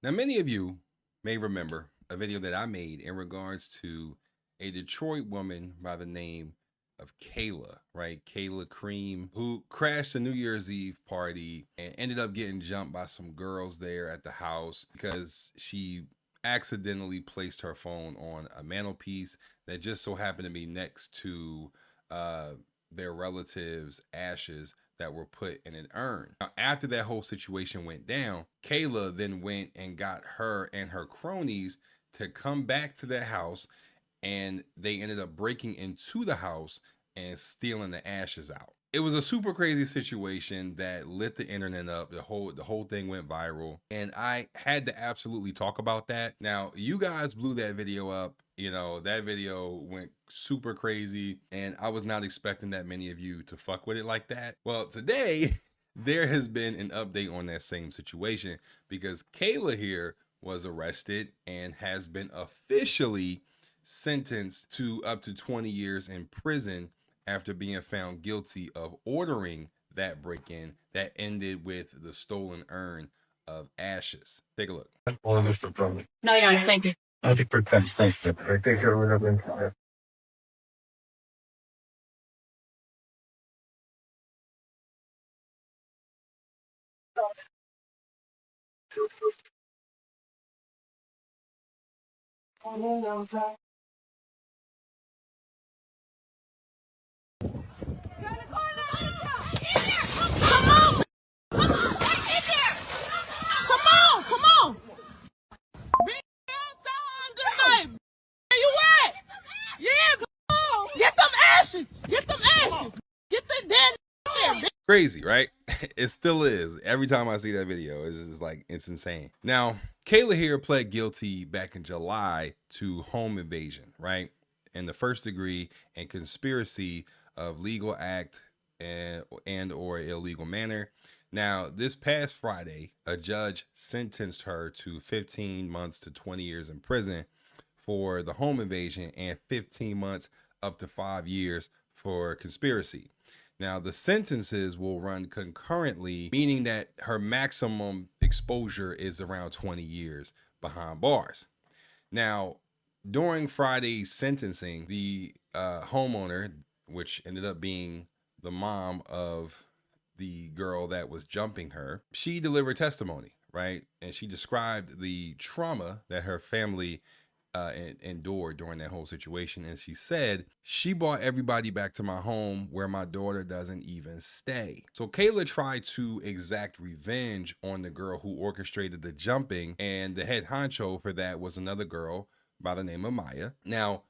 Now, many of you may remember a video that I made in regards to a Detroit woman by the name of Kayla, right? Kayla Cream, who crashed a New Year's Eve party and ended up getting jumped by some girls there at the house because she accidentally placed her phone on a mantelpiece that just so happened to be next to their relatives' ashes that were put in an urn. Now, after that whole situation went down, Kayla then went and got her and her cronies to come back to their house, and they ended up breaking into the house and stealing the ashes out. It was a super crazy situation that lit the internet up. The whole thing went viral, and I had to absolutely talk about that. Now, you guys blew that video up. You know, that video went super crazy, and I was not expecting that many of you to fuck with it like that. Well, today there has been an update on that same situation because Kayla here was arrested and has been officially sentenced to up to 20 years in prison after being found guilty of ordering that break-in that ended with the stolen urn of ashes. Take a look. Or Mr. Brumley. No, Your Honor, thank you. I think we're past. Thank you. I think you're whatever. Crazy, right? It still is. Every time I see that video, it's just like, it's insane. Now, Kayla here pled guilty back in July to home invasion, right? In the first degree and conspiracy of legal act and or illegal manner. Now, this past Friday, a judge sentenced her to 15 months to 20 years in prison for the home invasion and 15 months up to 5 years for conspiracy. Now, the sentences will run concurrently, meaning that her maximum exposure is around 20 years behind bars. Now, during Friday's sentencing, the homeowner, which ended up being the mom of the girl that was jumping her, she delivered testimony, right? And she described the trauma that her family endured during that whole situation. And she said, she brought everybody back to my home where my daughter doesn't even stay. So Kayla tried to exact revenge on the girl who orchestrated the jumping, and the head honcho for that was another girl by the name of Maya. Now,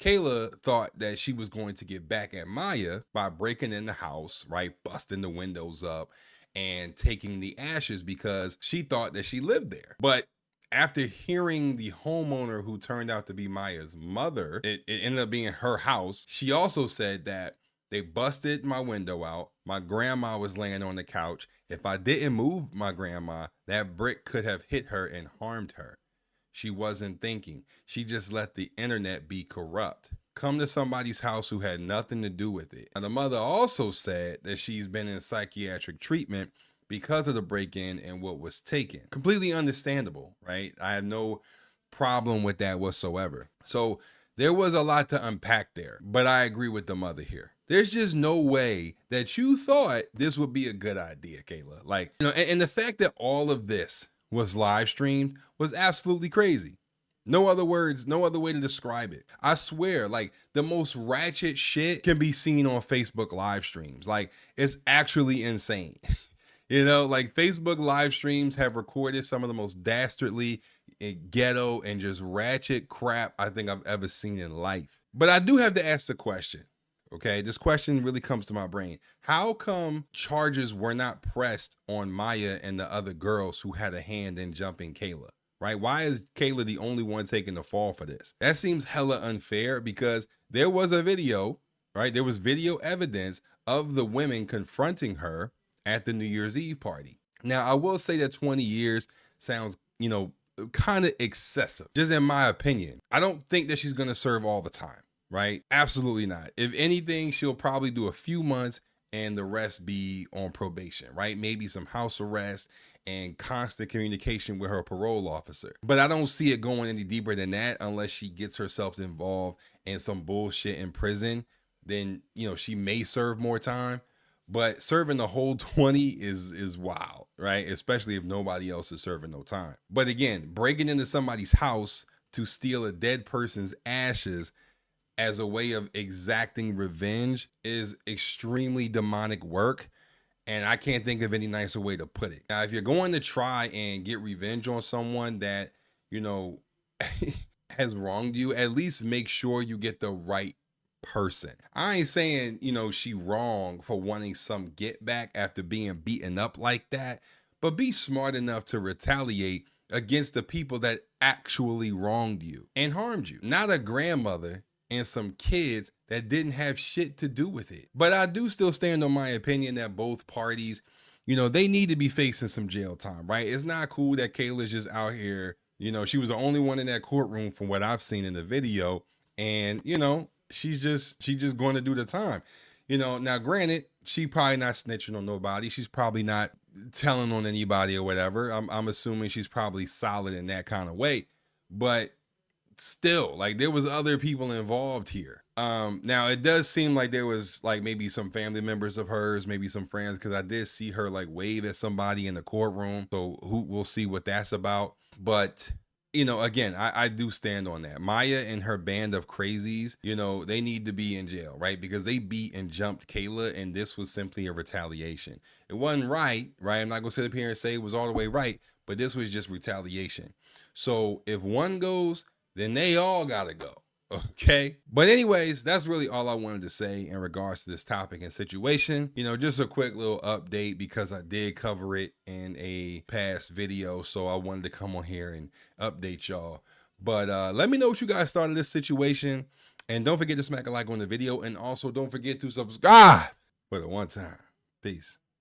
Kayla thought that she was going to get back at Maya by breaking in the house, right? Busting the windows up and taking the ashes because she thought that she lived there. But after hearing the homeowner, who turned out to be Maya's mother, it ended up being her house. She also said that they busted my window out. My grandma was laying on the couch. If I didn't move my grandma, that brick could have hit her and harmed her. She wasn't thinking. She just let the internet be corrupt. Come to somebody's house who had nothing to do with it. And the mother also said that she's been in psychiatric treatment because of the break-in and what was taken. Completely understandable, right? I have no problem with that whatsoever. So there was a lot to unpack there, but I agree with the mother here. There's just no way that you thought this would be a good idea, Kayla. Like, you know, and the fact that all of this was live streamed was absolutely crazy. No other words, no other way to describe it. I swear, like, the most ratchet shit can be seen on Facebook live streams. Like, it's actually insane. You know, like, Facebook live streams have recorded some of the most dastardly, ghetto, and just ratchet crap I think I've ever seen in life. But I do have to ask the question, okay? This question really comes to my brain. How come charges were not pressed on Maya and the other girls who had a hand in jumping Kayla, right? Why is Kayla the only one taking the fall for this? That seems hella unfair because there was a video, right? There was video evidence of the women confronting her at the New Year's Eve party. Now, I will say that 20 years sounds, you know, kind of excessive, just in my opinion. I don't think that she's going to serve all the time, right? Absolutely not. If anything, she'll probably do a few months and the rest be on probation, right? Maybe some house arrest and constant communication with her parole officer. But I don't see it going any deeper than that unless she gets herself involved in some bullshit in prison. Then, she may serve more time. But serving the whole 20 is wild, right? Especially if nobody else is serving no time. But again, breaking into somebody's house to steal a dead person's ashes as a way of exacting revenge is extremely demonic work. And I can't think of any nicer way to put it. Now, if you're going to try and get revenge on someone that, has wronged you, at least make sure you get the right person. I ain't saying, she wrong for wanting some get back after being beaten up like that, but be smart enough to retaliate against the people that actually wronged you and harmed you, not a grandmother and some kids that didn't have shit to do with it. But I do still stand on my opinion that both parties, they need to be facing some jail time, right? It's not cool that Kayla's just out here, she was the only one in that courtroom from what I've seen in the video. And, she's just going to do the time. Now granted, she probably not snitching on nobody. She's probably not telling on anybody or whatever. I'm assuming she's probably solid in that kind of way. But still, like, there was other people involved here. Now it does seem like there was like maybe some family members of hers, maybe some friends, because I did see her like wave at somebody in the courtroom. So we'll see what that's about. But again, I do stand on that. Maya and her band of crazies, they need to be in jail, right? Because they beat and jumped Kayla, and this was simply a retaliation. It wasn't right? I'm not gonna sit up here and say it was all the way right, but this was just retaliation. So if one goes, then they all gotta go. Okay. But anyways, that's really all I wanted to say in regards to this topic and situation. Just a quick little update because I did cover it in a past video. So I wanted to come on here and update y'all. But let me know what you guys thought of this situation. And don't forget to smack a like on the video. And also don't forget to subscribe for the one time. Peace.